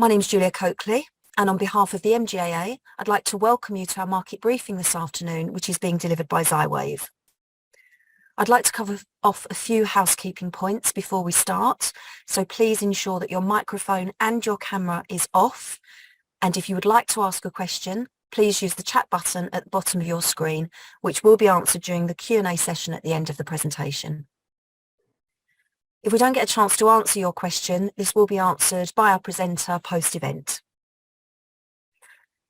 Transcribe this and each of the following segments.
My name is Julia Coakley, and on behalf of the MGAA, I'd like to welcome you to our market briefing this afternoon, which is being delivered by Zywave. I'd like to cover off a few housekeeping points before we start, so please ensure that your microphone and your camera is off, and if you would like to ask a question, please use the chat button at the bottom of your screen, which will be answered during the Q&A session at the end of the presentation. If we don't get a chance to answer your question, this will be answered by our presenter post-event.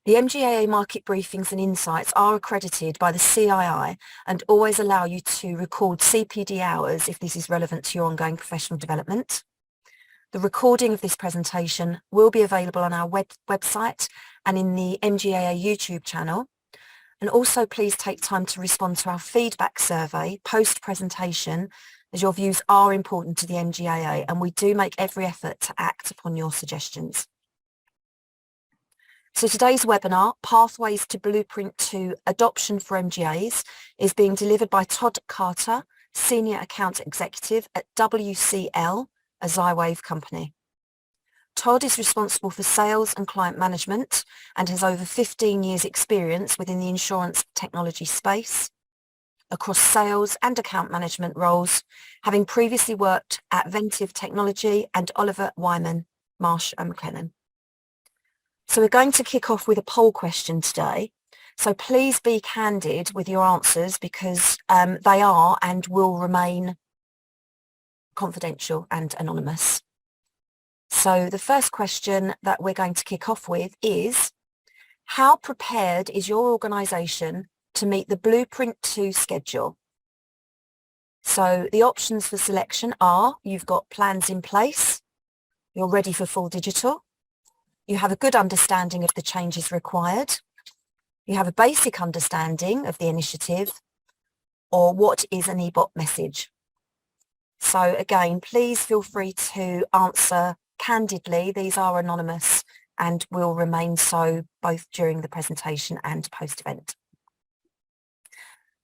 The MGAA market briefings and insights are accredited by the CII and always allow you to record CPD hours if this is relevant to your ongoing professional development. The recording of this presentation will be available on our website and in the MGAA YouTube channel. And also please take time to respond to our feedback survey post-presentation, as your views are important to the MGAA and we do make every effort to act upon your suggestions. So today's webinar, Pathways to Blueprint to Adoption for MGAs, is being delivered by Todd Carter, Senior Account Executive at WCL, a Zywave company. Todd is responsible for sales and client management and has over 15 years experience within the insurance technology space, across sales and account management roles, having previously worked at Ventive Technology and Oliver Wyman, Marsh & McLennan. So we're going to kick off with a poll question today. So please be candid with your answers because they are and will remain confidential and anonymous. So the first question that we're going to kick off with is, how prepared is your organisation to meet the Blueprint 2 schedule? So the options for selection are, you've got plans in place, you're ready for full digital, you have a good understanding of the changes required, you have a basic understanding of the initiative, or what is an e-bot message? So again, please feel free to answer candidly. These are anonymous and will remain so both during the presentation and post-event.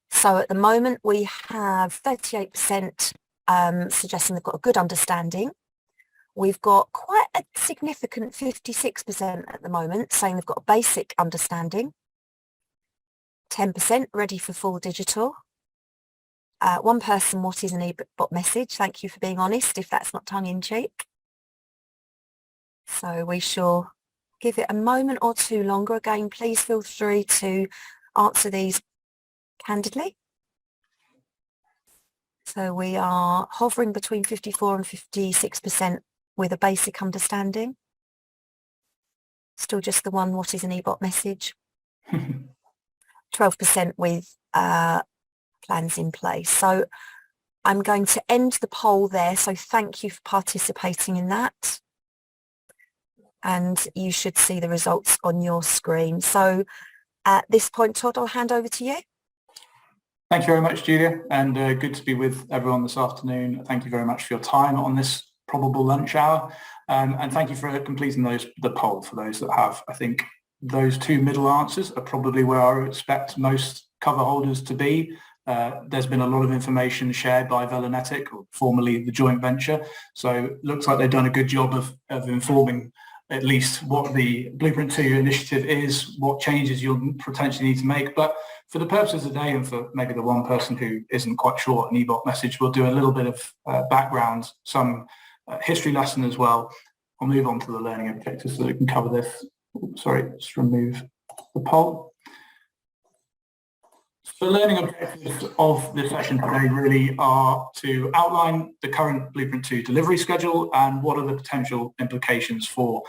So at the moment we have 38% suggesting they've got a good understanding. We've got quite a significant 56% at the moment saying they've got a basic understanding. 10% ready for full digital. One person, what is an e-bot message? Thank you for being honest, if that's not tongue-in-cheek. So we shall give it a moment or two longer. Again, please feel free to answer these candidly. So we are hovering between 54 and 56% with a basic understanding. Still just the one, what is an e-bot message? 12% with plans in place. So I'm going to end the poll there. So thank you for participating in that. And you should see the results on your screen. So at this point, Todd, I'll hand over to you. Thank you very much, Julia, and good to be with everyone this afternoon. Thank you very much for your time on this probable lunch hour, and thank you for completing the poll for those that have. I think those two middle answers are probably where I would expect most cover holders to be. There's been a lot of information shared by Velinetic, or formerly the joint venture, so it looks like they've done a good job of informing at least what the Blueprint 2 initiative is, what changes you'll potentially need to make. But for the purposes of today, and for maybe the one person who isn't quite sure what an e-bot message, we'll do a little bit of background, some history lesson as well. I'll move on to the learning objectives so that we can cover this. Sorry, just remove the poll. The learning objectives of this session today really are to outline the current Blueprint 2 delivery schedule and what are the potential implications for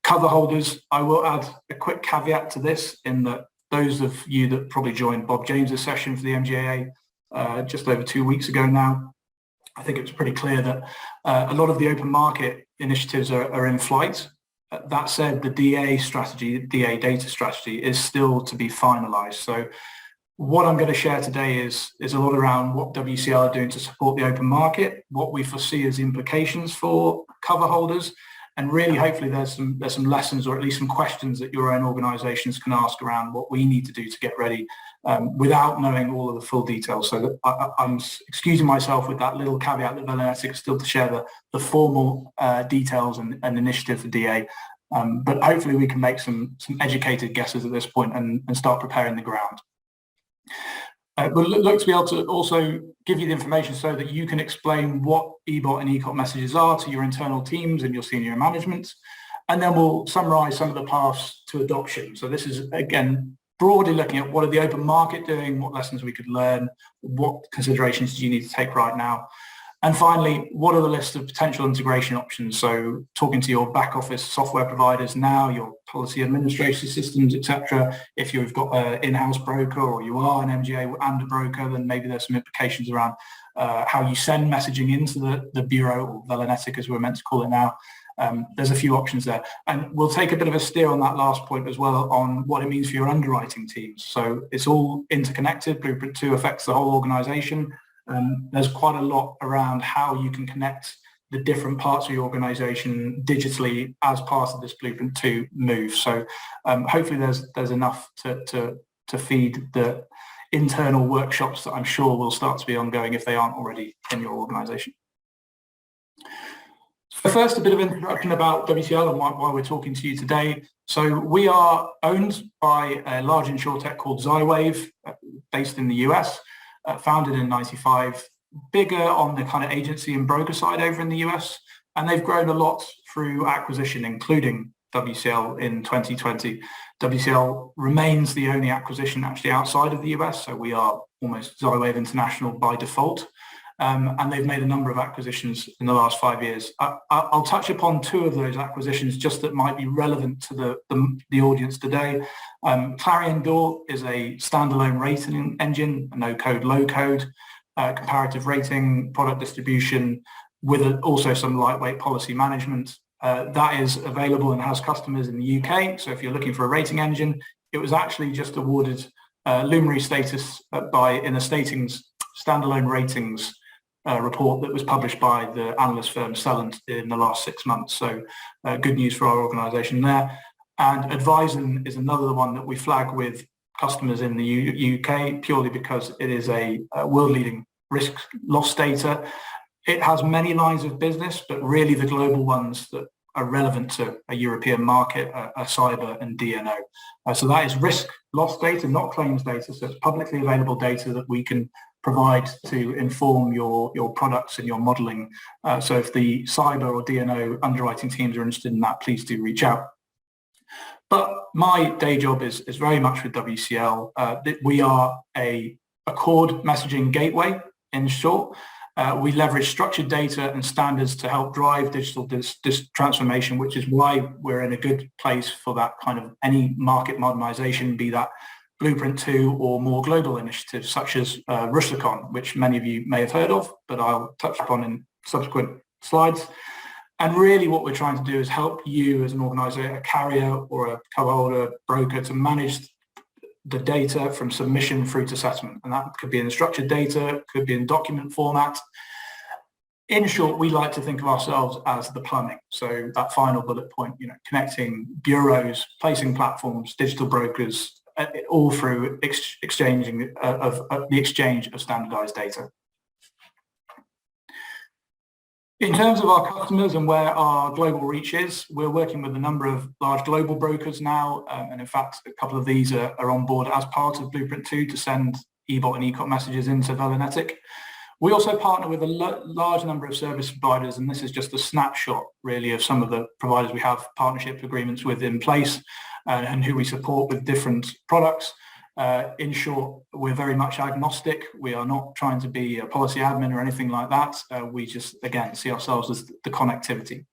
cover holders. I will add a quick caveat to this in that those of you that probably joined Bob James's session for the MGAA just over 2 weeks ago now, I think it was pretty clear that a lot of the open market initiatives are in flight. That said, the DA strategy, DA data strategy, is still to be finalised. So what I'm going to share today is a lot around what WCL are doing to support the open market, what we foresee as implications for cover holders, and really hopefully there's some lessons or at least some questions that your own organisations can ask around what we need to do to get ready without knowing all of the full details. So that I'm excusing myself with that little caveat that Velinetic is still to share the formal details and initiative for DA But hopefully we can make some educated guesses at this point and start preparing the ground. We'll look to be able to also give you the information so that you can explain what eBot and ECOP messages are to your internal teams and your senior management. And then we'll summarize some of the paths to adoption. So this is, again, broadly looking at what are the open market doing, what lessons we could learn, what considerations do you need to take right now. And finally, what are the list of potential integration options? So talking to your back office software providers now, your policy administration systems, etc. If you've got an in-house broker or you are an MGA and a broker, then maybe there's some implications around how you send messaging into the bureau, or Velenetic as we're meant to call it now. There's a few options there. And we'll take a bit of a steer on that last point as well on what it means for your underwriting teams. So it's all interconnected. Blueprint 2 affects the whole organization. There's quite a lot around how you can connect the different parts of your organization digitally as part of this Blueprint 2 move. So hopefully there's enough to feed the internal workshops that I'm sure will start to be ongoing if they aren't already in your organization. So first, a bit of introduction about WCL and why we're talking to you today. So we are owned by a large insurtech called Zywave, based in the US. Founded in '95, bigger on the kind of agency and broker side over in the US, and they've grown a lot through acquisition, including WCL in 2020. WCL remains the only acquisition actually outside of the US, so we are almost Zywave International by default, and they've made a number of acquisitions in the last 5 years. I'll touch upon two of those acquisitions just that might be relevant to the audience today. Clarion Door is a standalone rating engine, no-code, low-code, comparative rating, product distribution, with also some lightweight policy management. That is available and has customers in the UK. So if you're looking for a rating engine, it was actually just awarded luminary status in a standalone ratings report that was published by the analyst firm Celent in the last 6 months. So good news for our organisation there. And Advisen is another one that we flag with customers in the UK purely because it is a world-leading risk loss data. It has many lines of business, but really the global ones that are relevant to a European market are cyber and D&O. So that is risk loss data, not claims data. So it's publicly available data that we can provide to inform your products and your modelling. So if the cyber or D&O underwriting teams are interested in that, please do reach out. But my day job is very much with WCL. We are a core messaging gateway, in short. We leverage structured data and standards to help drive digital transformation, which is why we're in a good place for that kind of any market modernisation, be that Blueprint 2 or more global initiatives such as Rusicon, which many of you may have heard of, but I'll touch upon in subsequent slides. And really what we're trying to do is help you as an organizer, a carrier or a co-holder, broker, to manage the data from submission through to settlement. And that could be in structured data, could be in document format. In short, we like to think of ourselves as the plumbing. So that final bullet point, connecting bureaus, placing platforms, digital brokers, all through the exchange of standardized data. In terms of our customers and where our global reach is, we're working with a number of large global brokers now, and in fact, a couple of these are on board as part of Blueprint 2 to send eBot and ECOP messages into Velenetic. We also partner with a large number of service providers, and this is just a snapshot, really, of some of the providers we have partnership agreements with in place and who we support with different products. In short, we're very much agnostic. We are not trying to be a policy admin or anything like that. We just, again, see ourselves as the connectivity.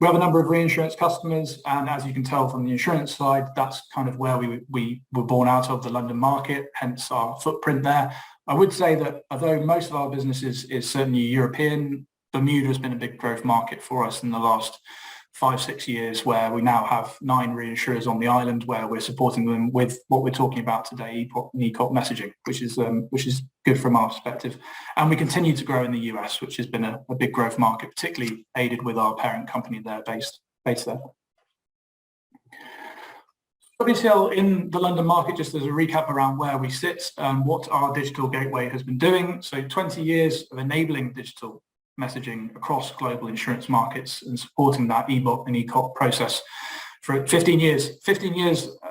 We have a number of reinsurance customers, and as you can tell from the insurance side, that's kind of where we were born out of, the London market, hence our footprint there. I would say that although most of our business is certainly European, Bermuda has been a big growth market for us in the last 5-6 years, where we now have 9 reinsurers on the island where we're supporting them with what we're talking about today, ECOP messaging, which is good from our perspective. And we continue to grow in the US, which has been a big growth market, particularly aided with our parent company there based there. WCL in the London market, just as a recap around where we sit and what our digital gateway has been doing. So 20 years of enabling digital messaging across global insurance markets and supporting that EBOT and ECOT process for 15 years.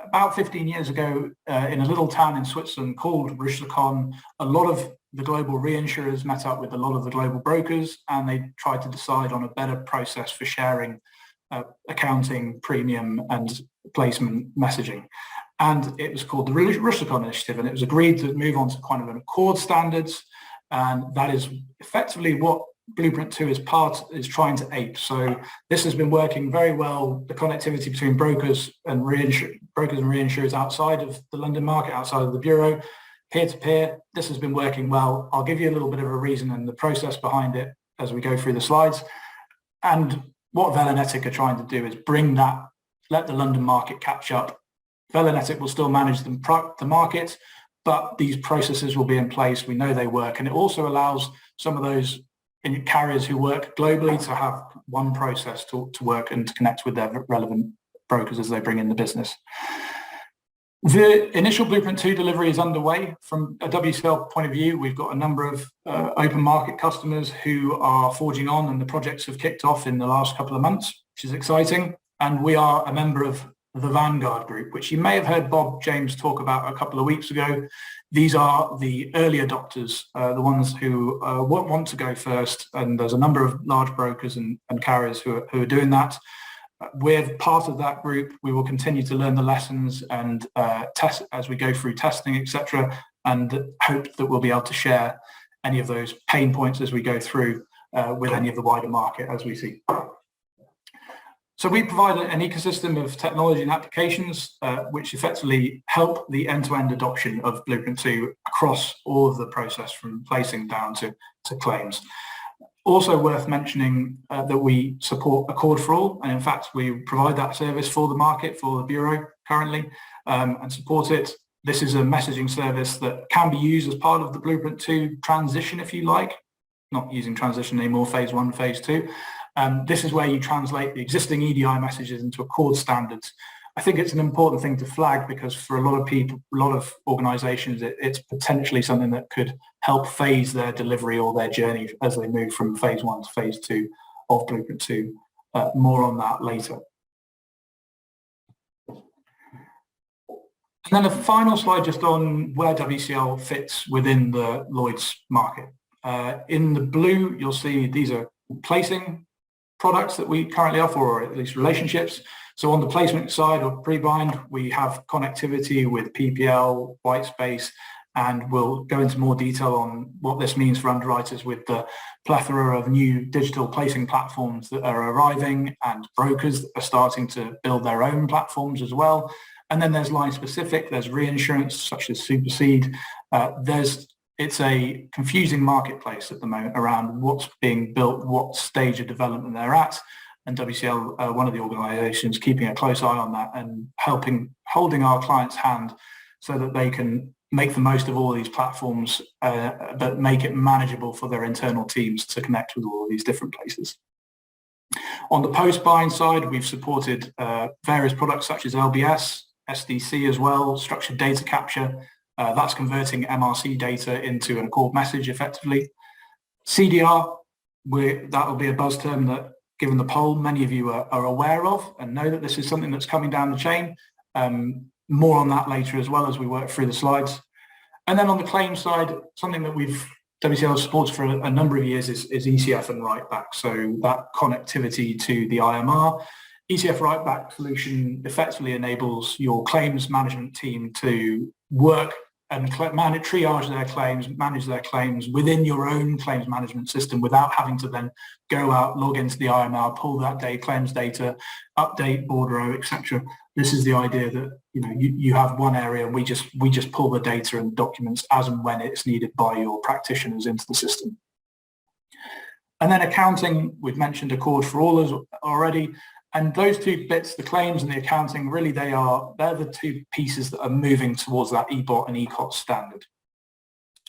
About 15 years ago, in a little town in Switzerland called Rüschlikon, a lot of the global reinsurers met up with a lot of the global brokers, and they tried to decide on a better process for sharing accounting, premium and placement messaging. And it was called the Rüschlikon Initiative, and it was agreed to move on to kind of an accord standards, and that is effectively what Blueprint 2 is trying to ape. So this has been working very well, the connectivity between brokers and reinsurers outside of the London market, outside of the bureau, peer-to-peer. This has been working well. I'll give you a little bit of a reason and the process behind it as we go through the slides. And what Velenetic are trying to do is bring that, let the London market catch up. Velenetic will still manage the market, but these processes will be in place. We know they work, and it also allows some of those carriers who work globally to have one process to work and to connect with their relevant brokers as they bring in the business. The initial Blueprint 2 delivery is underway. From a WCL point of view, we've got a number of open market customers who are forging on, and the projects have kicked off in the last couple of months, which is exciting. And we are a member of the Vanguard group, which you may have heard Bob James talk about a couple of weeks ago. These are the early adopters, the ones who want to go first, and there's a number of large brokers and carriers who are doing that. We're part of that group. We will continue to learn the lessons and test as we go through testing, etc., and hope that we'll be able to share any of those pain points as we go through with any of the wider market as we see. So we provide an ecosystem of technology and applications which effectively help the end-to-end adoption of Blueprint 2 across all of the process from placing down to claims. Also worth mentioning that we support Accord for All, and in fact we provide that service for the market, for the Bureau currently, and support it. This is a messaging service that can be used as part of the Blueprint 2 transition, if you like, not using transition anymore, phase 1, phase 2. This is where you translate the existing EDI messages into Accord standards. I think it's an important thing to flag because for a lot of people, a lot of organizations, it's potentially something that could help phase their delivery or their journey as they move from phase 1 to phase 2 of Blueprint 2. More on that later. And then a final slide just on where WCL fits within the Lloyd's market. In the blue, you'll see these are placing products that we currently offer, or at least relationships. So on the placement side or pre-bind, we have connectivity with PPL, Whitespace, and we'll go into more detail on what this means for underwriters with the plethora of new digital placing platforms that are arriving, and brokers that are starting to build their own platforms as well. And then there's line specific, there's reinsurance such as Supersede. It's a confusing marketplace at the moment around what's being built, what stage of development they're at. And WCL, one of the organisations, keeping a close eye on that and holding our clients' hand so that they can make the most of all these platforms, but make it manageable for their internal teams to connect with all of these different places. On the post-buying side, we've supported various products such as LBS, SDC as well, structured data capture. That's converting MRC data into an Accord message effectively. CDR, that will be a buzz term that, given the poll, many of you are aware of and know that this is something that's coming down the chain. More on that later as well as we work through the slides. And then on the claims side, something that WCL supports for a number of years is ECF and write-back. So that connectivity to the IMR. ECF write-back solution effectively enables your claims management team to work and triage their claims, manage their claims within your own claims management system without having to then go out, log into the IMR, pull that claims data, update bordereau, etc. This is the idea that you have one area and we just pull the data and documents as and when it's needed by your practitioners into the system. And then accounting, we've mentioned Accord for All already. And those two bits, the claims and the accounting, really they're the two pieces that are moving towards that EBOT and ECOT standard.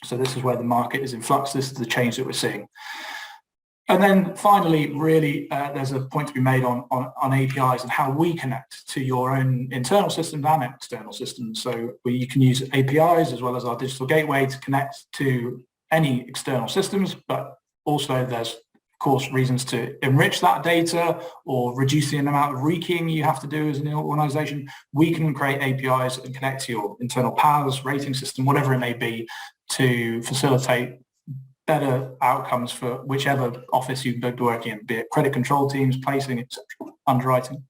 So this is where the market is in flux. This is the change that we're seeing. And then finally, really, there's a point to be made on APIs and how we connect to your own internal systems and external systems. So you can use APIs as well as our digital gateway to connect to any external systems, but also there's course, reasons to enrich that data or reduce the amount of rekeying you have to do as an organization, we can create APIs and connect to your internal paths, rating system, whatever it may be, to facilitate better outcomes for whichever office you've been working in, be it credit control teams, placing, etc., underwriting.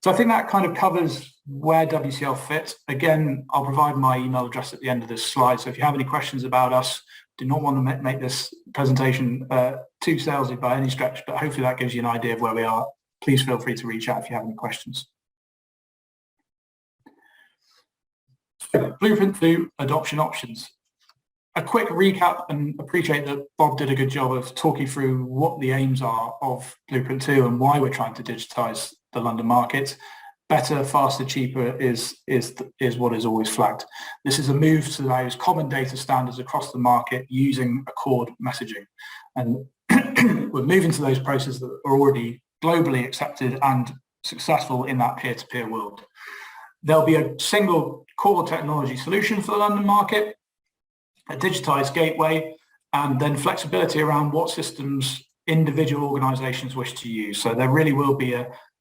So I think that kind of covers where WCL fits. Again, I'll provide my email address at the end of this slide. So if you have any questions about us, do not want to make this presentation too salesy by any stretch, but hopefully that gives you an idea of where we are. Please feel free to reach out if you have any questions. So, Blueprint 2 adoption options. A quick recap, and appreciate that Bob did a good job of talking through what the aims are of Blueprint 2 and why we're trying to digitise the London market. Better, faster, cheaper is what is always flagged. This is a move to those common data standards across the market using Accord messaging. And we're moving to those processes that are already globally accepted and successful in that peer-to-peer world. There'll be a single core technology solution for the London market, a digitized gateway, and then flexibility around what systems individual organizations wish to use. So there really will be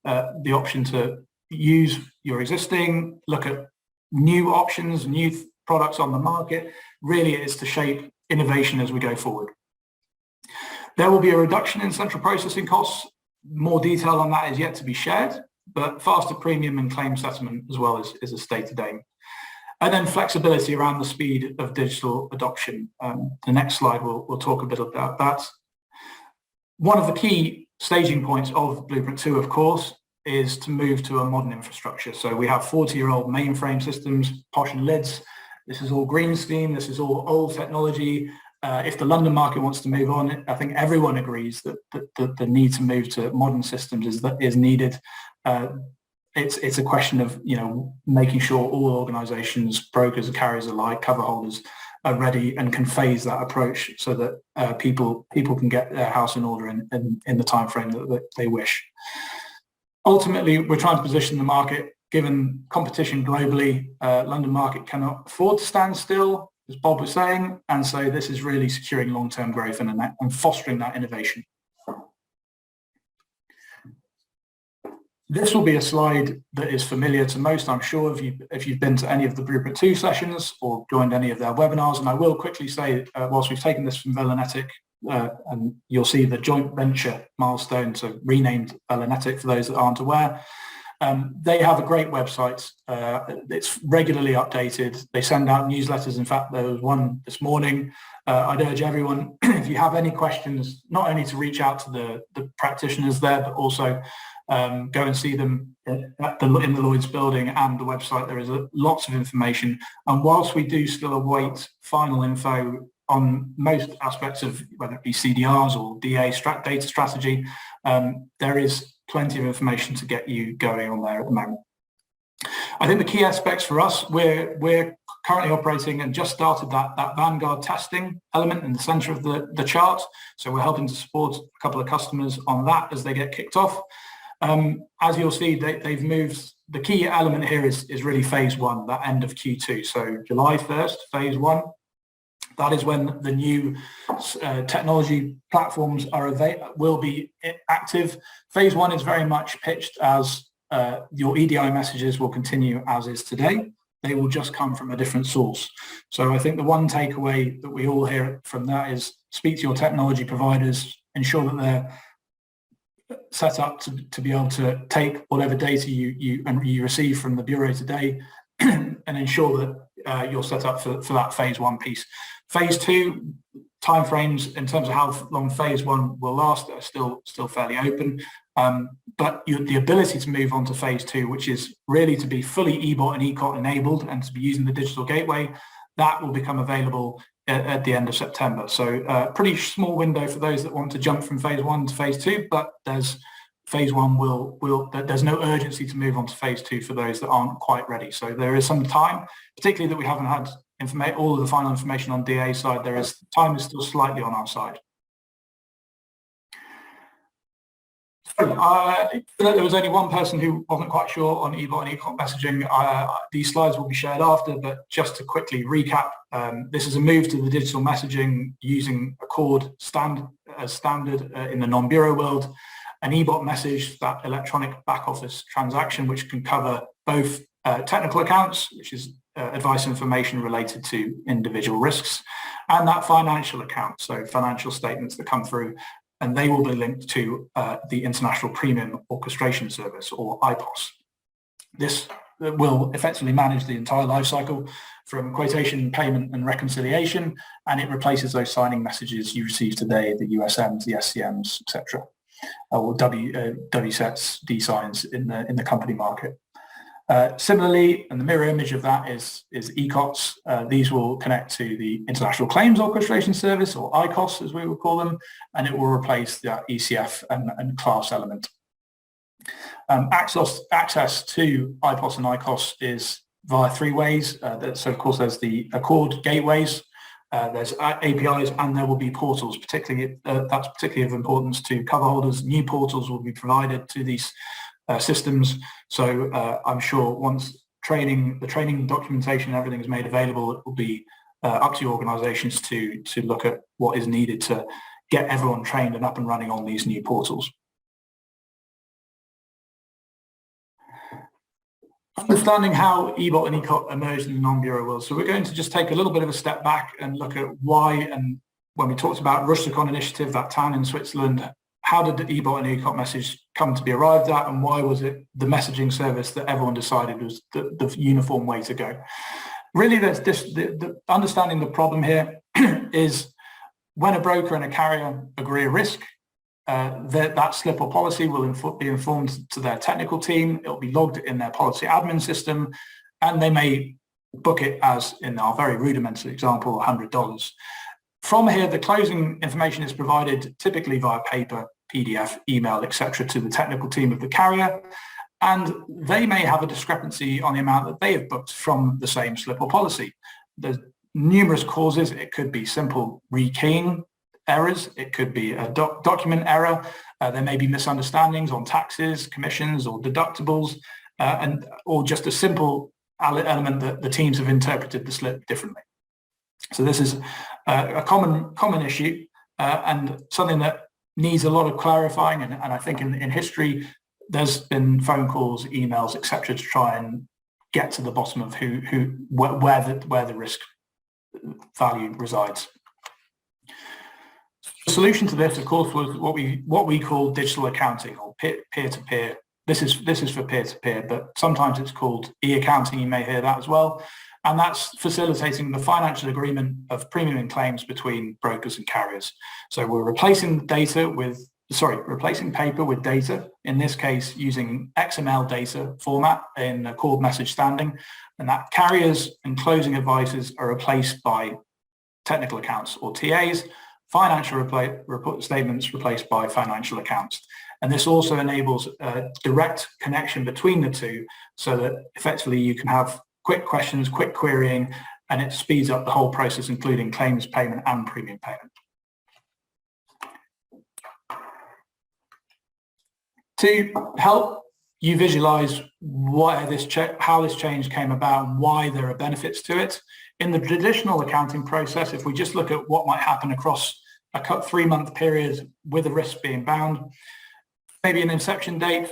the option to use your existing, look at new options, new products on the market. Really, it is to shape innovation as we go forward. There will be a reduction in central processing costs. More detail on that is yet to be shared, but faster premium and claim settlement as well is a stated aim. And then flexibility around the speed of digital adoption. The next slide we'll talk a bit about that. One of the key staging points of Blueprint 2, of course, is to move to a modern infrastructure. So we have 40-year-old mainframe systems, posh and lids. This is all green steam. This is all old technology. If the London market wants to move on, I think everyone agrees that the need to move to modern systems is needed. It's a question of making sure all organisations, brokers, carriers alike, cover holders are ready and can phase that approach so that people can get their house in order in the time frame that they wish. Ultimately, we're trying to position the market. Given competition globally, London market cannot afford to stand still, as Bob was saying, and so this is really securing long-term growth and fostering that innovation. This will be a slide that is familiar to most, I'm sure, if you've been to any of the Blueprint 2 sessions or joined any of their webinars. And I will quickly say, whilst we've taken this from Velenetic, and you'll see the joint venture milestone, so renamed Velenetic for those that aren't aware. They have a great website. It's regularly updated. They send out newsletters. In fact, there was one this morning. I'd urge everyone, if you have any questions, not only to reach out to the practitioners there, but also go and see them in the Lloyd's building and the website. There is lots of information. And whilst we do still await final info on most aspects of whether it be CDRs or DA data strategy, there is plenty of information to get you going on there at the moment. I think the key aspects for us, we're currently operating and just started that Vanguard testing element in the center of the chart. So we're helping to support a couple of customers on that as they get kicked off. As you'll see, they've moved. The key element here is really phase one, that end of Q2. So July 1st, phase one. That is when the new technology platforms will be active. Phase one is very much pitched as your EDI messages will continue as is today. They will just come from a different source. So I think the one takeaway that we all hear from that is speak to your technology providers, ensure that they're set up to be able to take whatever data you receive from the Bureau today and ensure that you're set up for that phase one piece. Phase two timeframes in terms of how long phase one will last are still fairly open, but the ability to move on to phase two, which is really to be fully eBot and eCot enabled and to be using the digital gateway, that will become available at the end of September. So pretty small window for those that want to jump from phase one to phase two, but there's no urgency to move on to phase two for those that aren't quite ready. So there is some time, particularly that we haven't had all of the final information on DA side. Time is still slightly on our side. So, there was only one person who wasn't quite sure on eBot and eCom messaging. These slides will be shared after, but just to quickly recap, this is a move to the digital messaging using Accord as standard in the non-bureau world. An EBOT message, that electronic back office transaction, which can cover both technical accounts, which is advice information related to individual risks, and that financial account, so financial statements that come through, and they will be linked to the International Premium Orchestration Service, or IPOS. This will effectively manage the entire life cycle from quotation, payment and reconciliation, and it replaces those signing messages you receive today, the USMs, the SCMs, etc., or WSETs, D signs in the company market. Similarly, and the mirror image of that is ECOTs. These will connect to the International Claims Orchestration Service, or ICOS as we would call them, and it will replace the ECF and class element. Access to IPOS and ICOS is via three ways. So of course there's the Accord gateways, there's APIs, and there will be portals. Particularly, that's particularly of importance to cover holders. New portals will be provided to these systems. So I'm sure once the training documentation and everything is made available, it will be up to your organisations to look at what is needed to get everyone trained and up and running on these new portals. Understanding how EBOT and ECOT emerged in the non-bureau world. So we're going to just take a little bit of a step back and look at why, and when we talked about Rusticon initiative, that town in Switzerland, how did the EBOT and ECOT message come to be arrived at, and why was it the messaging service that everyone decided was the uniform way to go? Really, there's the understanding the problem here is when a broker and a carrier agree a risk, that slip or policy will be informed to their technical team. It'll be logged in their policy admin system, and they may book it as, in our very rudimentary example, $100. From here, the closing information is provided typically via paper, PDF, email, etc., to the technical team of the carrier, and they may have a discrepancy on the amount that they have booked from the same slip or policy. There's numerous causes. It could be simple rekeying errors, it could be a document error, there may be misunderstandings on taxes, commissions or deductibles, or just a simple element that the teams have interpreted the slip differently. So this is a common issue and something that needs a lot of clarifying, and I think in history there's been phone calls, emails, etc., to try and get to the bottom of where the risk value resides. The solution to this, of course, was what we call digital accounting, or peer-to-peer. This is for peer-to-peer, but sometimes it's called e-accounting. You may hear that as well, and that's facilitating the financial agreement of premium and claims between brokers and carriers. So we're replacing paper with data. In this case, using XML data format in Accord message standing, and that carriers and closing advices are replaced by technical accounts, or TAs. Financial report statements replaced by financial accounts. And this also enables a direct connection between the two, so that effectively you can have quick questions, quick querying, and it speeds up the whole process, including claims payment and premium payment. To help you visualize how this change came about and why there are benefits to it, in the traditional accounting process, if we just look at what might happen across a 3-month period with a risk being bound, maybe an inception date,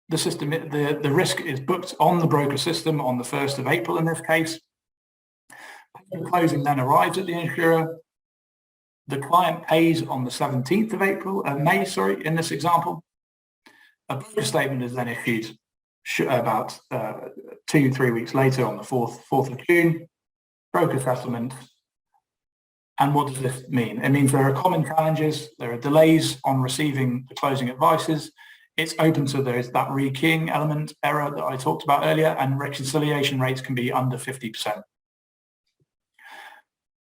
the risk is booked on the broker system on the 1st of April in this case. The closing then arrives at the insurer. The client pays on the 17th of May, in this example. A broker statement is then issued about 2-3 weeks later on the 4th of June. Broker settlement. And what does this mean? It means there are common challenges, there are delays on receiving the closing advices. It's open to there's that rekeying element error that I talked about earlier, and reconciliation rates can be under 50%.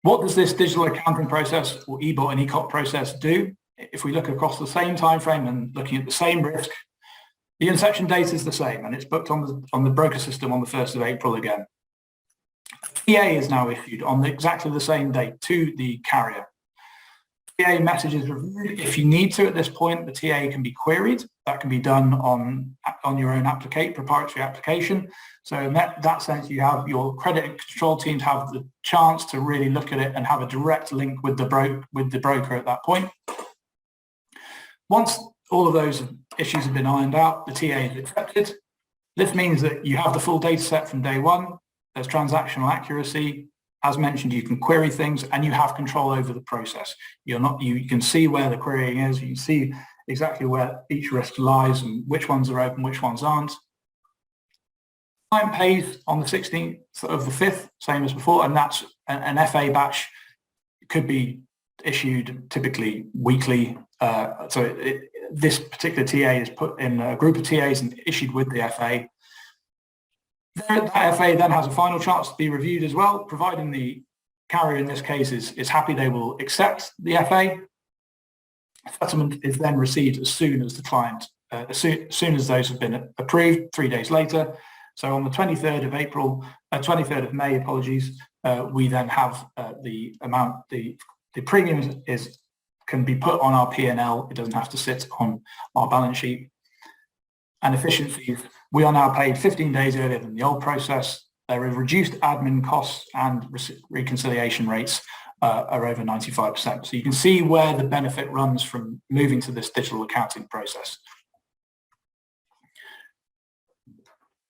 What does this digital accounting process, or EBOT and ECOT process, do? If we look across the same time frame and looking at the same risk, the inception date is the same, and it's booked on the broker system on the 1st of April again. TA is now issued on exactly the same date to the carrier. TA messages, if you need to at this point, the TA can be queried. That can be done on your own proprietary application. So in that sense, you have your credit and control teams have the chance to really look at it and have a direct link with the broker at that point. Once all of those issues have been ironed out, the TA is accepted. This means that you have the full data set from day one. There's transactional accuracy. As mentioned, you can query things and you have control over the process. You can see where the querying is. You can see exactly where each risk lies and which ones are open, which ones aren't. Client pays on the 16th of the 5th, same as before, and that's an FA batch. Could be issued typically weekly. This particular TA is put in a group of TAs and issued with the FA. That FA then has a final chance to be reviewed as well, providing the carrier in this case is happy. They will accept the FA. Settlement is then received as soon as the client, as soon as those have been approved, 3 days later. So on the 23rd of May, apologies, we then have the amount, the premium can be put on our P&L. It doesn't have to sit on our balance sheet. And efficiencies, we are now paid 15 days earlier than the old process. There are reduced admin costs and reconciliation rates are over 95%. So you can see where the benefit runs from moving to this digital accounting process.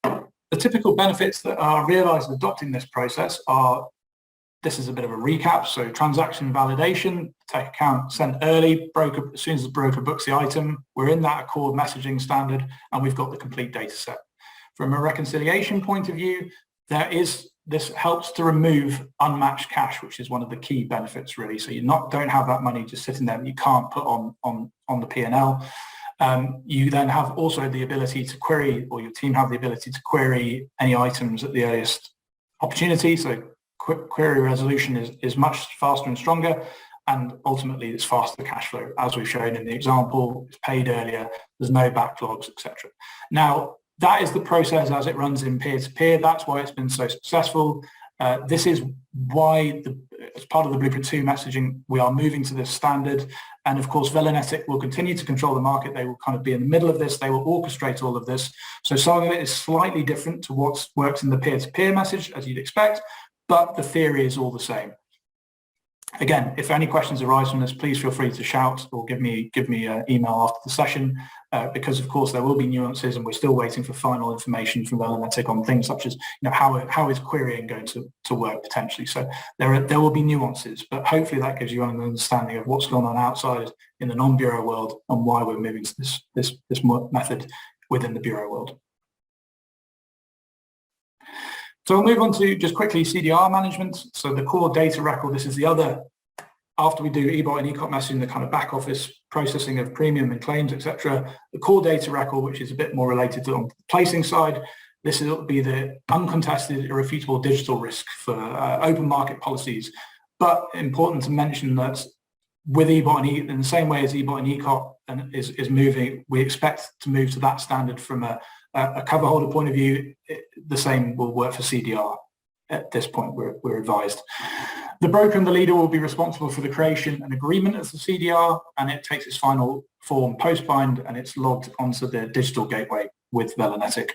The typical benefits that are realized adopting this process are, this is a bit of a recap. So transaction validation, take account sent early, broker, as soon as the broker books the item, we're in that Accord messaging standard and we've got the complete data set. From a reconciliation point of view, this helps to remove unmatched cash, which is one of the key benefits really. So you don't have that money just sitting there that you can't put on the P&L. You then have also the ability to query, or your team have the ability to query any items at the earliest opportunity. So query resolution is much faster and stronger, and ultimately it's faster cash flow. As we've shown in the example, it's paid earlier, there's no backlogs, etc. Now, that is the process as it runs in peer-to-peer. That's why it's been so successful. This is why, as part of the Blueprint 2 messaging, we are moving to this standard. And of course, Velonetic will continue to control the market. They will kind of be in the middle of this. They will orchestrate all of this. So some of it is slightly different to what works in the peer-to-peer message, as you'd expect, but the theory is all the same. Again, if any questions arise from this, please feel free to shout or give me an email after the session, because of course there will be nuances and we're still waiting for final information from Velonetic on things such as how is querying going to work potentially. So there will be nuances, but hopefully that gives you an understanding of what's going on outside in the non-bureau world and why we're moving to this method within the bureau world. So we'll move on to just quickly CDR management. So the core data record, this is the other, after we do EBOT and ECOT messaging, the kind of back office processing of premium and claims, etc. The core data record, which is a bit more related to on the placing side, this will be the uncontested, irrefutable digital risk for open market policies. But important to mention that with EBOT and ECOT, in the same way as EBOT and ECOT is moving, we expect to move to that standard from a cover holder point of view. The same will work for CDR at this point, we're advised. The broker and the leader will be responsible for the creation and agreement of the CDR, and it takes its final form post-bind and it's logged onto the digital gateway with Velonetic.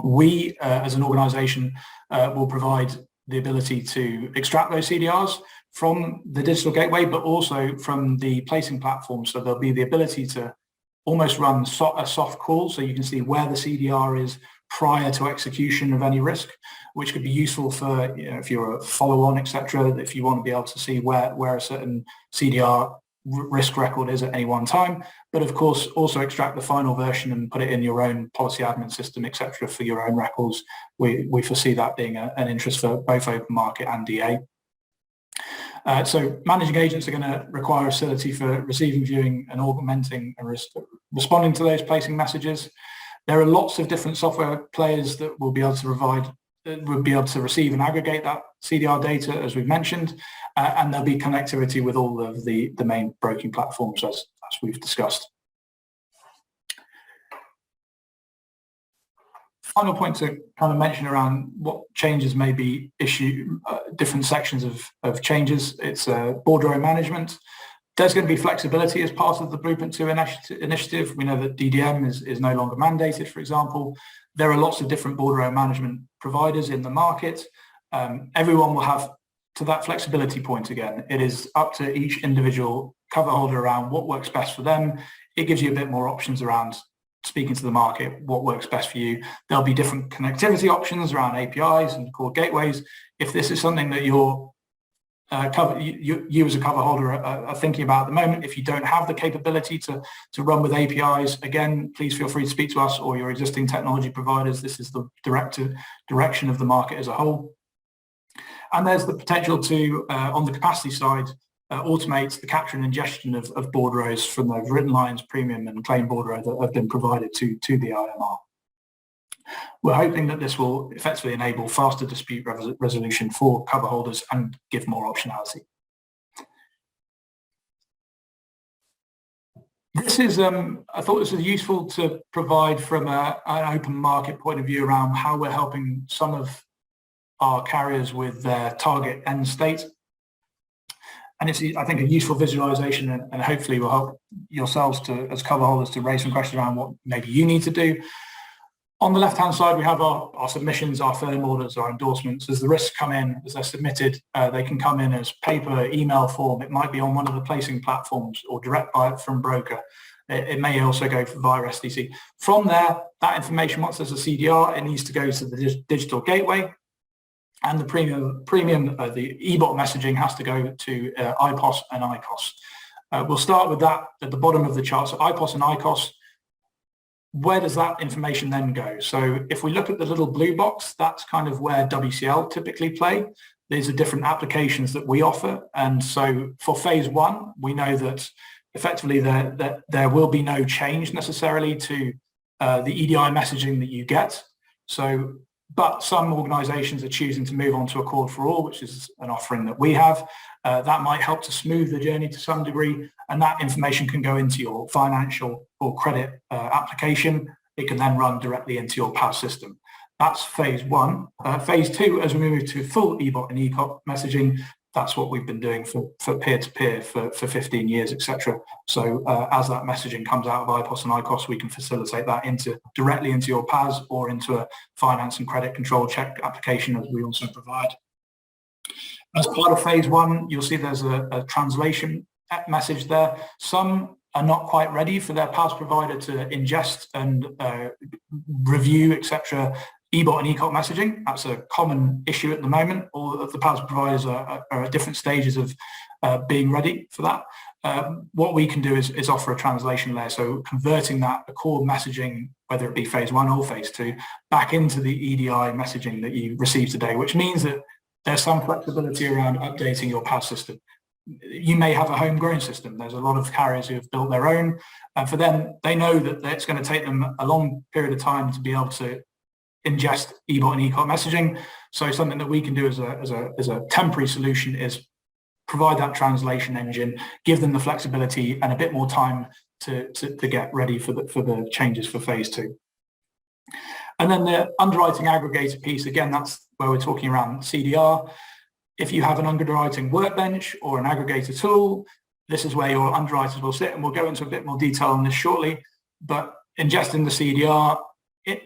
We, as an organisation, will provide the ability to extract those CDRs from the digital gateway, but also from the placing platform. So there'll be the ability to almost run a soft call, so you can see where the CDR is prior to execution of any risk, which could be useful for, if you're a follow-on, etc., if you want to be able to see where a certain CDR risk record is at any one time. But of course, also extract the final version and put it in your own policy admin system, etc., for your own records. We foresee that being an interest for both open market and DA. So managing agents are going to require a facility for receiving, viewing and augmenting and responding to those placing messages. There are lots of different software players that will be able to receive and aggregate that CDR data, as we've mentioned, and there'll be connectivity with all of the main broking platforms as we've discussed. Final point to kind of mention around what changes may be different sections of changes. It's bordereau management. There's going to be flexibility as part of the Blueprint 2 initiative. We know that DDM is no longer mandated, for example. There are lots of different bordereau management providers in the market. Everyone will have, to that flexibility point again, it is up to each individual cover holder around what works best for them. it gives you a bit more options around speaking to the market, what works best for you. There'll be different connectivity options around APIs and core gateways. If this is something that you as a cover holder are thinking about at the moment, if you don't have the capability to run with APIs, again, please feel free to speak to us or your existing technology providers. This is the direction of the market as a whole. And there's the potential to, on the capacity side, automate the capture and ingestion of bordereaux from those written lines, premium and claim bordereaux that have been provided to the IMR. We're hoping that this will effectively enable faster dispute resolution for cover holders and give more optionality. This is, I thought this was useful to provide from an open market point of view around how we're helping some of our carriers with their target end state. And it's, I think, a useful visualization and hopefully will help yourselves to, as cover holders, to raise some questions around what maybe you need to do. On the left-hand side, we have our submissions, our firm orders, our endorsements. As the risks come in, as they're submitted, they can come in as paper, email form. It might be on one of the placing platforms or direct from broker. It may also go via SDC. From there, that information, once there's a CDR, it needs to go to the digital gateway. And the premium, the EBOT messaging has to go to IPOS and ICOS. We'll start with that at the bottom of the chart. So IPOS and ICOS, where does that information then go? So if we look at the little blue box, that's kind of where WCL typically play. These are different applications that we offer. And so for phase one, we know that effectively there will be no change necessarily to the EDI messaging that you get. So, but some organizations are choosing to move on to Accord for All, which is an offering that we have. That might help to smooth the journey to some degree, and that information can go into your financial or credit application. It can then run directly into your PAS system. That's phase one. Phase two, as we move to full EBOT and ECOP messaging, that's what we've been doing for peer-to-peer for 15 years, etc. So as that messaging comes out of IPOS and ICOS, we can facilitate that directly into your PAS or into a finance and credit control check application, as we also provide. As part of phase one, you'll see there's a translation message there. Some are not quite ready for their PAS provider to ingest and review, etc., EBOT and ECOP messaging. That's a common issue at the moment. All of the PAS providers are at different stages of being ready for that. What we can do is offer a translation layer, so converting that Accord messaging, whether it be phase one or phase two, back into the EDI messaging that you receive today, which means that there's some flexibility around updating your PAS system. You may have a homegrown system. There's a lot of carriers who have built their own, and for them, they know that it's going to take them a long period of time to be able to ingest EBOT and ECOP messaging. So something that we can do as a temporary solution is provide that translation engine, give them the flexibility and a bit more time to get ready for the changes for phase two. And then the underwriting aggregator piece, again, that's where we're talking around CDR. If you have an underwriting workbench or an aggregator tool, this is where your underwriters will sit, and we'll go into a bit more detail on this shortly. But ingesting the CDR,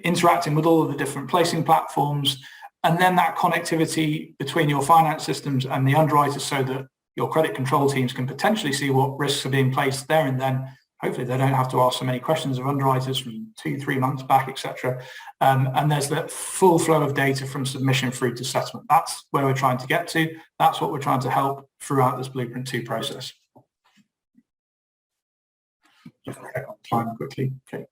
interacting with all of the different placing platforms, and then that connectivity between your finance systems and the underwriters so that your credit control teams can potentially see what risks are being placed there, and then hopefully they don't have to ask so many questions of underwriters from 2-3 months back, etc. And there's the full flow of data from submission through to settlement. That's where we're trying to get to. That's what we're trying to help throughout this Blueprint 2 process. Just check on time quickly. Okay.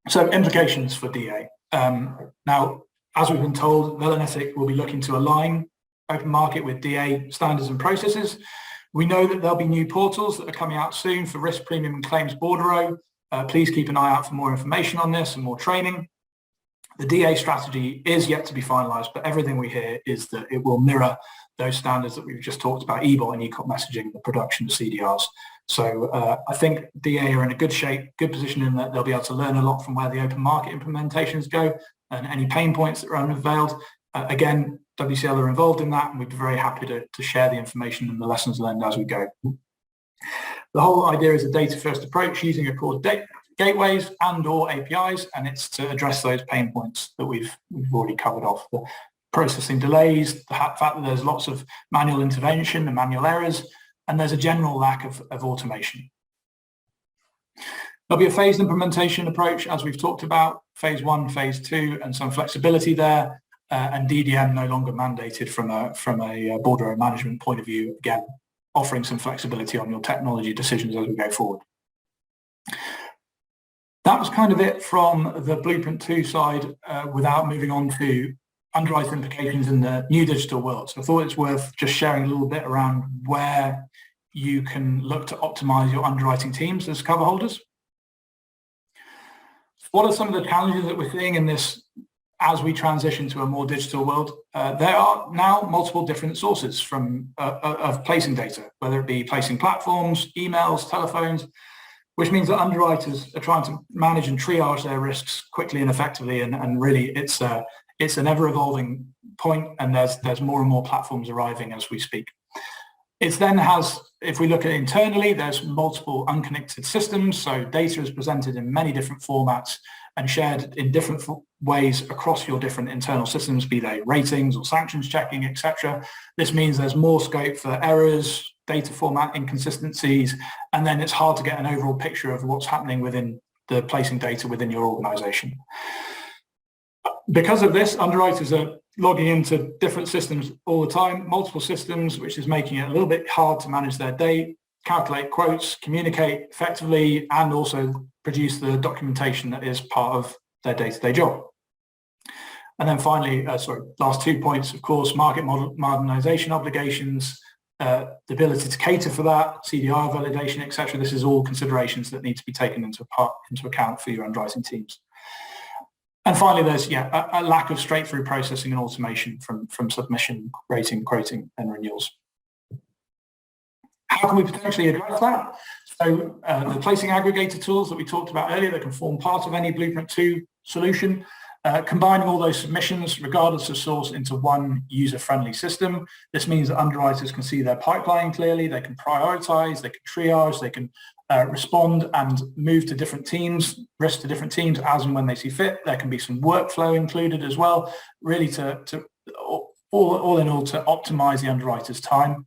So implications for DA. Now, as we've been told, Velinetic will be looking to align open market with DA standards and processes. We know that there'll be new portals that are coming out soon for risk, premium and claims bordereau. Please keep an eye out for more information on this and more training. The DA strategy is yet to be finalised, but everything we hear is that it will mirror those standards that we've just talked about, EBOT and ECOP messaging, the production of CDRs. So I think DA are in a good shape, good position in that they'll be able to learn a lot from where the open market implementations go and any pain points that are unveiled. Again, WCL are involved in that, and we'd be very happy to share the information and the lessons learned as we go. The whole idea is a data-first approach using Accord gateways and or APIs, and it's to address those pain points that we've already covered off. The processing delays, the fact that there's lots of manual intervention and manual errors, and there's a general lack of automation. There'll be a phased implementation approach, as we've talked about, phase 1, phase 2, and some flexibility there, and DDM no longer mandated from a bordereau management point of view, again, offering some flexibility on your technology decisions as we go forward. That was kind of it from the Blueprint 2 side, without moving on to underwriting implications in the new digital world. So I thought it's worth just sharing a little bit around where you can look to optimize your underwriting teams as cover holders. What are some of the challenges that we're seeing in this as we transition to a more digital world? There are now multiple different sources of placing data, whether it be placing platforms, emails, telephones, which means that underwriters are trying to manage and triage their risks quickly and effectively. And really, it's an ever-evolving point, and there's more and more platforms arriving as we speak. It then has, if we look at it internally, there's multiple unconnected systems. So data is presented in many different formats and shared in different ways across your different internal systems, be they ratings or sanctions checking, etc. This means there's more scope for errors, data format inconsistencies, and then it's hard to get an overall picture of what's happening within the placing data within your organization. Because of this, underwriters are logging into different systems all the time, multiple systems, which is making it a little bit hard to manage their day, calculate quotes, communicate effectively, and also produce the documentation that is part of their day-to-day job. And then finally, last 2 points, of course, market modernization obligations, the ability to cater for that, CDR validation, etc. This is all considerations that need to be taken into account for your underwriting teams. And finally, there's a lack of straight-through processing and automation from submission, rating, quoting, and renewals. How can we potentially address that? So the placing aggregator tools that we talked about earlier that can form part of any Blueprint 2 solution, combining all those submissions, regardless of source, into one user-friendly system. This means that underwriters can see their pipeline clearly, they can prioritize, they can triage, they can respond and move to different teams, risk to different teams as and when they see fit. There can be some workflow included as well, really to all in all to optimize the underwriter's time.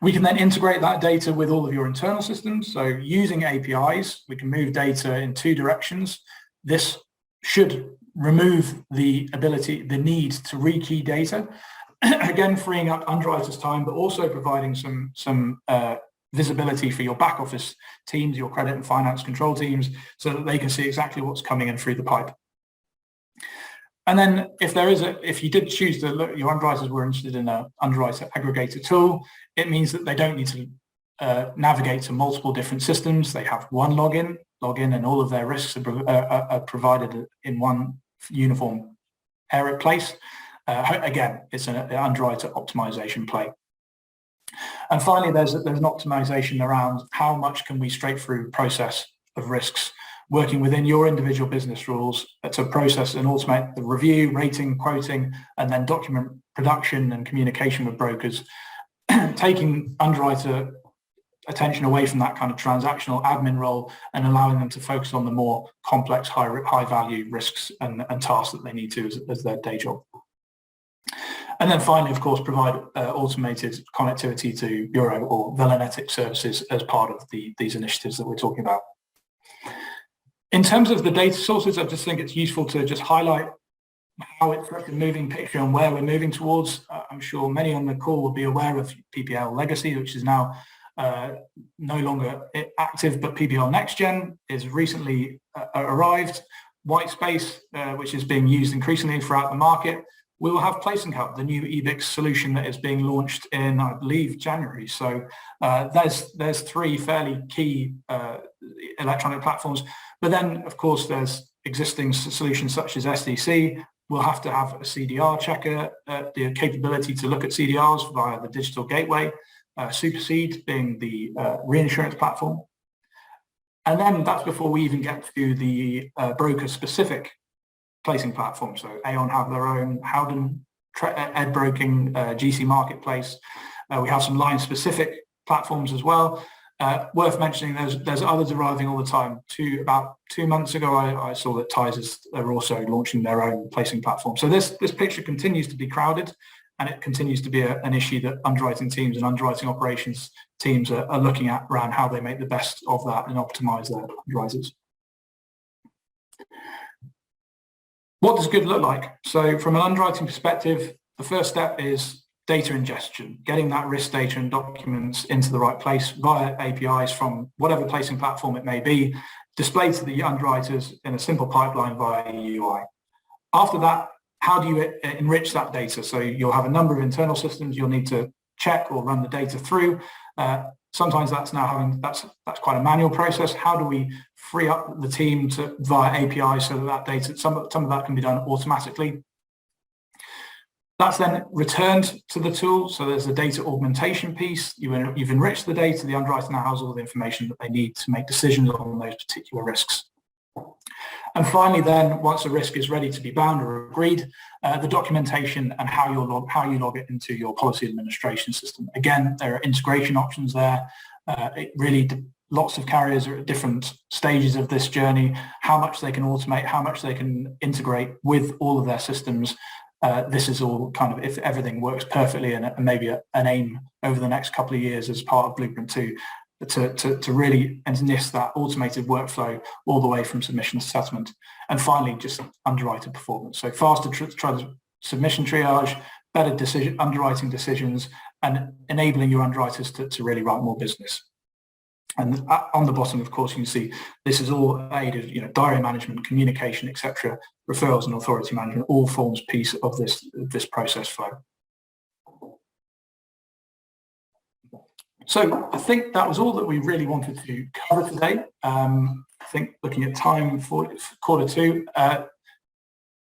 We can then integrate that data with all of your internal systems. So using APIs, we can move data in 2 directions. This should remove the need to rekey data, again, freeing up underwriters' time, but also providing some visibility for your back office teams, your credit and finance control teams, so that they can see exactly what's coming in through the pipe. And then if you did choose to look, your underwriters were interested in an underwriter aggregator tool, it means that they don't need to navigate to multiple different systems. They have one login, and all of their risks are provided in one uniform place. Again, it's an underwriter optimization play. And finally, there's an optimization around how much can we straight through process of risks, working within your individual business rules to process and automate the review, rating, quoting, and then document production and communication with brokers, taking underwriter attention away from that kind of transactional admin role and allowing them to focus on the more complex, high value risks and tasks that they need to as their day job. And then finally, of course, provide automated connectivity to bureau or Velenetic services as part of these initiatives that we're talking about. In terms of the data sources, I just think it's useful to just highlight how it's a moving picture and where we're moving towards. I'm sure many on the call will be aware of PPL Legacy, which is now no longer active, but PPL Next Gen is recently arrived. Whitespace, which is being used increasingly throughout the market. We will have Placing Hub, the new EBIX solution that is being launched in, I believe, January. So there's 3 fairly key electronic platforms. But then, of course, there's existing solutions such as SDC. We'll have to have a CDR checker, the capability to look at CDRs via the digital gateway, Supersede being the reinsurance platform. And then that's before we even get to the broker-specific placing platform. So Aon have their own Howden Ed Broking GC Marketplace. We have some line-specific platforms as well. Worth mentioning, there's others arriving all the time. About 2 months ago, I saw that Tysers are also launching their own placing platform. So this picture continues to be crowded, and it continues to be an issue that underwriting teams and underwriting operations teams are looking at around how they make the best of that and optimize their underwriters. What does good look like? So from an underwriting perspective, the first step is data ingestion, getting that risk data and documents into the right place via APIs from whatever placing platform it may be, displayed to the underwriters in a simple pipeline via UI. After that, how do you enrich that data? So you'll have a number of internal systems you'll need to check or run the data through. Sometimes that's quite a manual process. How do we free up the team via APIs so that data, some of that can be done automatically? That's then returned to the tool. So there's a data augmentation piece. You've enriched the data. The underwriter now has all the information that they need to make decisions on those particular risks. And finally, then, once a risk is ready to be bound or agreed, the documentation and how you log it into your policy administration system. Again, there are integration options there. Lots of carriers are at different stages of this journey, how much they can automate, how much they can integrate with all of their systems. This is all kind of, if everything works perfectly, and maybe an aim over the next couple of years as part of Blueprint 2, to really enlist that automated workflow all the way from submission to settlement. And finally, just underwriter performance. So faster submission triage, better underwriting decisions, and enabling your underwriters to really write more business. And on the bottom, of course, you can see this is all aided, diary management, communication, etc., referrals and authority management, all forms piece of this process flow. So I think that was all that we really wanted to cover today. I think looking at time for Q2,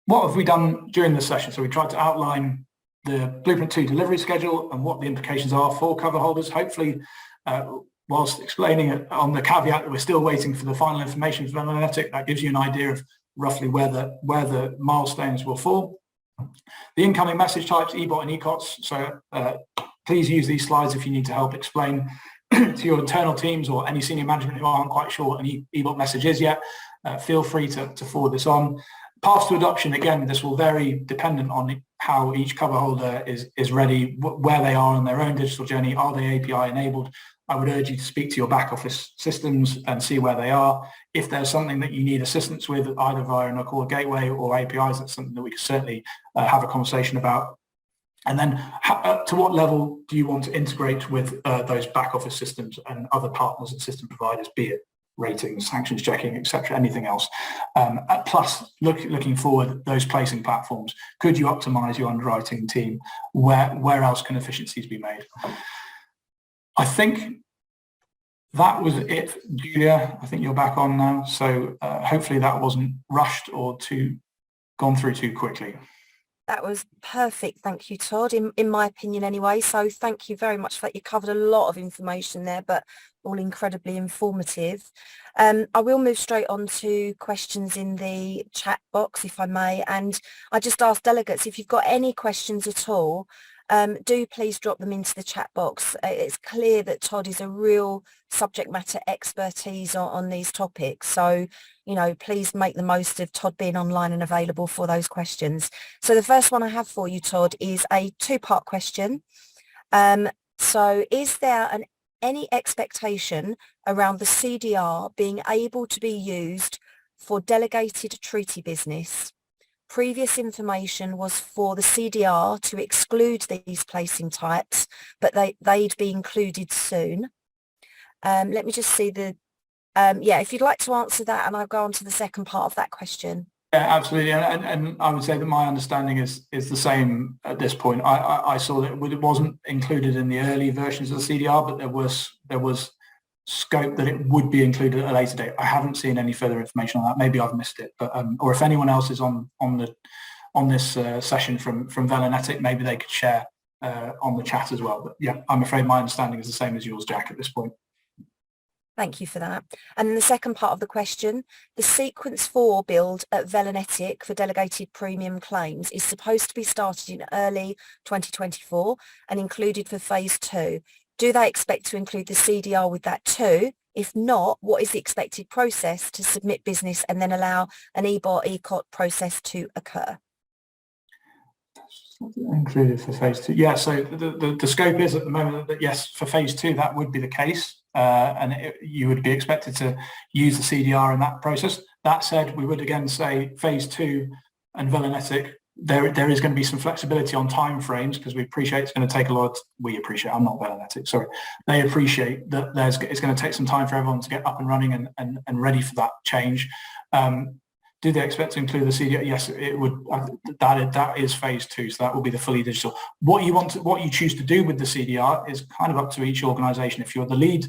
what have we done during this session? So we tried to outline the Blueprint 2 delivery schedule and what the implications are for cover holders. Hopefully, whilst explaining it on the caveat that we're still waiting for the final information from Analytic, that gives you an idea of roughly where the milestones will fall. The incoming message types, EBOT and ECOTS. So please use these slides if you need to help explain to your internal teams or any senior management who aren't quite sure what an EBOT message is yet. Feel free to forward this on. Path to adoption, again, this will vary dependent on how each cover holder is ready, where they are on their own digital journey. Are they API enabled? I would urge you to speak to your back office systems and see where they are. If there's something that you need assistance with, either via an core gateway or APIs, that's something that we could certainly have a conversation about. And then to what level do you want to integrate with those back office systems and other partners and system providers, be it ratings, sanctions checking, etc., anything else. Plus, looking forward, those placing platforms, could you optimize your underwriting team? Where else can efficiencies be made? I think that was it, Julia. I think you're back on now. So hopefully that wasn't rushed or gone through too quickly. That was perfect. Thank you, Todd, in my opinion anyway. So thank you very much for that. You covered a lot of information there, but all incredibly informative. I will move straight on to questions in the chat box, if I may. And I just ask delegates, if you've got any questions at all, do please drop them into the chat box. It's clear that Todd is a real subject matter expertise on these topics. So, please make the most of Todd being online and available for those questions. So the first one I have for you, Todd, is a two-part question. So is there any expectation around the CDR being able to be used for delegated treaty business? Previous information was for the CDR to exclude these placing types, but they'd be included soon. Let me just see if you'd like to answer that, and I'll go on to the second part of that question. Yeah, absolutely. And I would say that my understanding is the same at this point. I saw that it wasn't included in the early versions of the CDR, but there was scope that it would be included at a later date. I haven't seen any further information on that. Maybe I've missed it, but or if anyone else is on this session from Velenetic, maybe they could share on the chat as well. But yeah, I'm afraid my understanding is the same as yours, Jack, at this point. Thank you for that. And then the second part of the question, the Sequence 4 build at Velenetic for delegated premium claims is supposed to be started in early 2024 and included for phase 2. Do they expect to include the CDR with that too? If not, what is the expected process to submit business and then allow an EBOT ECOT process to occur? Included for phase two. Yeah, so the scope is at the moment that yes, for phase two, that would be the case. You would be expected to use the CDR in that process. That said, we would again say phase two and Velinetic, there is going to be some flexibility on time frames because we appreciate it's going to take a lot. I'm not Velinetic, sorry. They appreciate that it's going to take some time for everyone to get up and running and ready for that change. Do they expect to include the CDR? Yes, it would. That is phase two, so that will be the fully digital. What you choose to do with the CDR is kind of up to each organisation. If you're the lead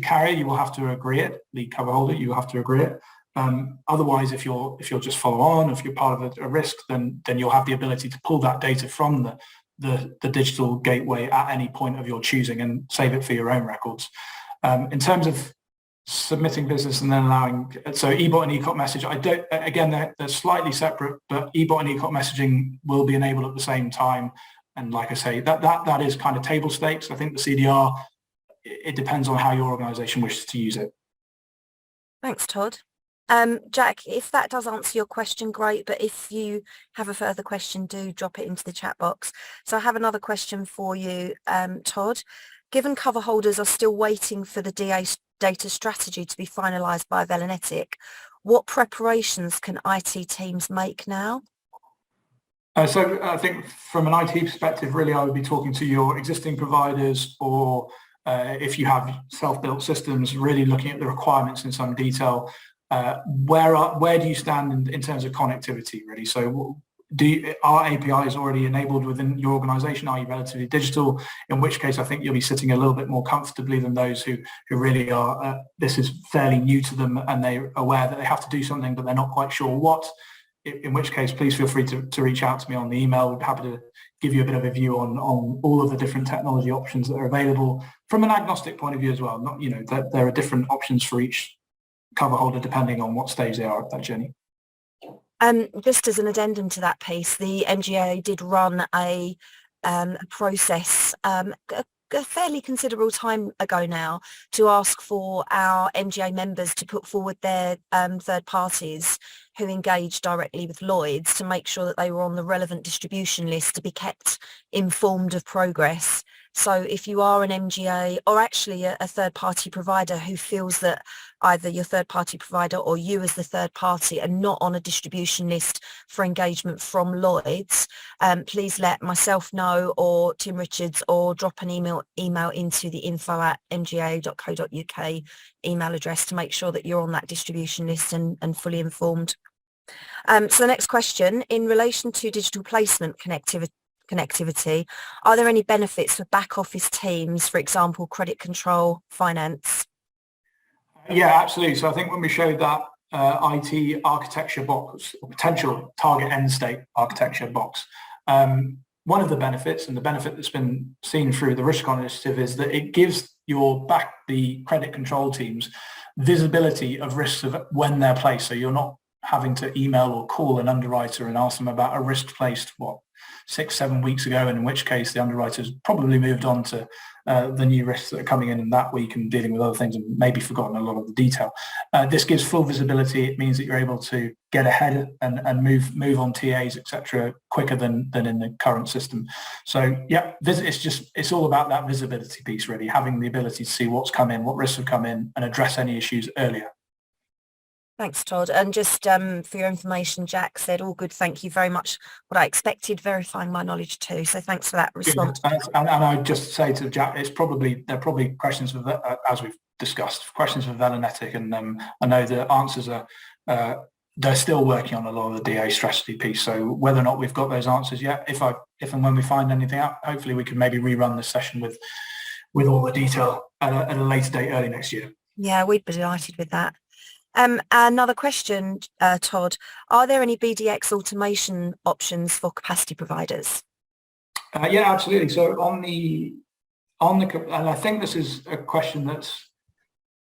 carrier, you will have to agree it. Lead cover holder, you will have to agree it. Otherwise, if you're just follow on, if you're part of a risk, then you'll have the ability to pull that data from the digital gateway at any point of your choosing and save it for your own records. In terms of submitting business and then allowing, so eBot and eCop message, they're slightly separate, but eBot and eCop messaging will be enabled at the same time. And like I say, that is kind of table stakes. I think the CDR, it depends on how your organisation wishes to use it. Thanks, Todd. Jack, if that does answer your question, great. But if you have a further question, do drop it into the chat box. So I have another question for you, Todd. Given cover holders are still waiting for the data strategy to be finalised by Velinetic, what preparations can IT teams make now? So I think from an IT perspective, really, I would be talking to your existing providers, or if you have self-built systems, really looking at the requirements in some detail. Where do you stand in terms of connectivity, really? So are APIs already enabled within your organization? Are you relatively digital? In which case, I think you'll be sitting a little bit more comfortably than those who really are, this is fairly new to them and they're aware that they have to do something, but they're not quite sure what. In which case, please feel free to reach out to me on the email. We'd be happy to give you a bit of a view on all of the different technology options that are available from an agnostic point of view as well. Not, that there are different options for each cover holder depending on what stage they are at that journey. Just as an addendum to that piece, the MGA did run a process a fairly considerable time ago now to ask for our MGA members to put forward their third parties who engage directly with Lloyd's to make sure that they were on the relevant distribution list to be kept informed of progress. So if you are an MGA or actually a third-party provider who feels that either your third-party provider or you as the third party are not on a distribution list for engagement from Lloyd's, please let myself know or Tim Richards, or drop an email into the info@mga.co.uk email address to make sure that you're on that distribution list and fully informed. So the next question, in relation to digital placement connectivity, are there any benefits for back office teams, for example, credit control, finance? Yeah, absolutely. So I think when we showed that IT architecture box, or potential target end state architecture box, one of the benefits, and the benefit that's been seen through the risk-on initiative, is that it gives the credit control teams visibility of risks of when they're placed. So you're not having to email or call an underwriter and ask them about a risk placed 6-7 weeks ago, and in which case the underwriter's probably moved on to the new risks that are coming in that week and dealing with other things and maybe forgotten a lot of the detail. This gives full visibility. It means that you're able to get ahead and move on TAs, etc., quicker than in the current system. So yeah, it's all about that visibility piece, really, having the ability to see what's come in, what risks have come in, and address any issues earlier. Thanks, Todd. And just for your information, Jack said, all good, thank you very much. What I expected, verifying my knowledge too. So thanks for that response. And I'd just say to Jack, they're probably questions for, as we've discussed, questions for Velinetic, and I know the answers are, they're still working on a lot of the DA strategy piece. So whether or not we've got those answers yet, if and when we find anything out, hopefully we can maybe rerun this session with all the detail at a later date, early next year. Yeah, we'd be delighted with that. Another question, Todd, are there any BDX automation options for capacity providers? Yeah, absolutely. So and I think this is a question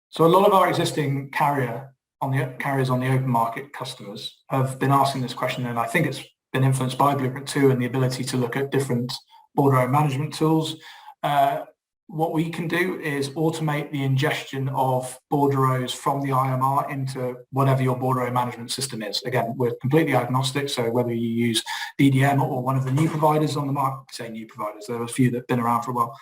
so a lot of our existing carriers on the open market customers have been asking this question, and I think it's been influenced by Blueprint 2 and the ability to look at different bordereau management tools. What we can do is automate the ingestion of bordereaux from the IMR into whatever your bordereau management system is. Again, we're completely agnostic, so whether you use DDM or one of the new providers on the market. Say new providers, there are a few that have been around for a while.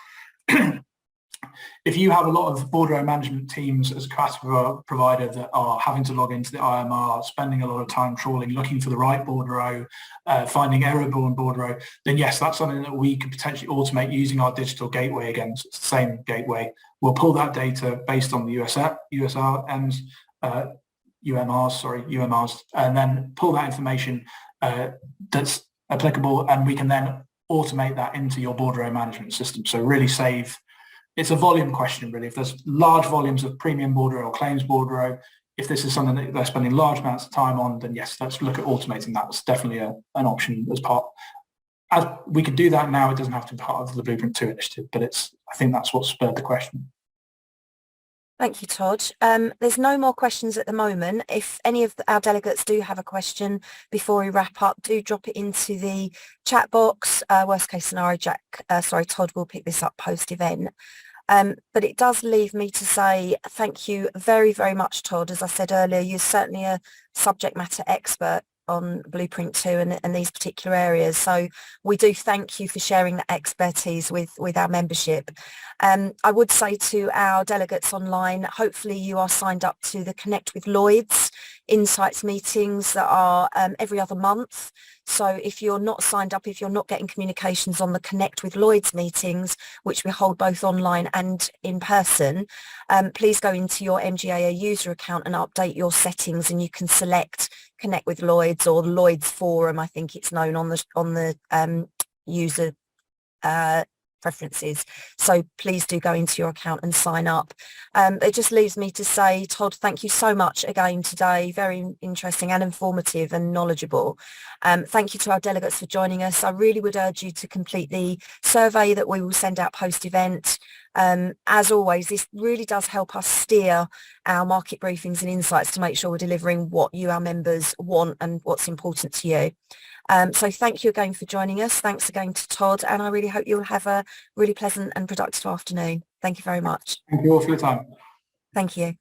If you have a lot of bordereau management teams as a capacity provider that are having to log into the IMR, spending a lot of time trawling, looking for the right bordereau, finding error-borne bordereau, then yes, that's something that we could potentially automate using our digital gateway. Again, so it's the same gateway. We'll pull that data based on the UMRs, and then pull that information that's applicable, and we can then automate that into your bordereau management system. So really save. It's a volume question, really. If there's large volumes of premium bordereau or claims bordereau, if this is something that they're spending large amounts of time on, then yes, let's look at automating that. It's definitely an option as part. As we could do that now, it doesn't have to be part of the Blueprint 2 initiative, but I think that's what spurred the question. Thank you, Todd. There's no more questions at the moment. If any of our delegates do have a question before we wrap up, do drop it into the chat box. Worst case scenario, Todd will pick this up post-event. But it does leave me to say thank you very, very much, Todd. As I said earlier, you're certainly a subject matter expert on Blueprint 2 and these particular areas. So we do thank you for sharing that expertise with our membership. I would say to our delegates online, hopefully you are signed up to the Connect with Lloyd's Insights meetings that are every other month. So if you're not signed up, if you're not getting communications on the Connect with Lloyd's meetings, which we hold both online and in person, please go into your MGAA user account and update your settings, and you can select Connect with Lloyd's or Lloyd's Forum, I think it's known on the user preferences. So please do go into your account and sign up. It just leaves me to say, Todd, thank you so much again today. Very interesting and informative and knowledgeable. Thank you to our delegates for joining us. I really would urge you to complete the survey that we will send out post-event. As always, this really does help us steer our market briefings and insights to make sure we're delivering what you, our members, want and what's important to you. So thank you again for joining us. Thanks again to Todd, and I really hope you'll have a really pleasant and productive afternoon. Thank you very much. Thank you all for your time. Thank you.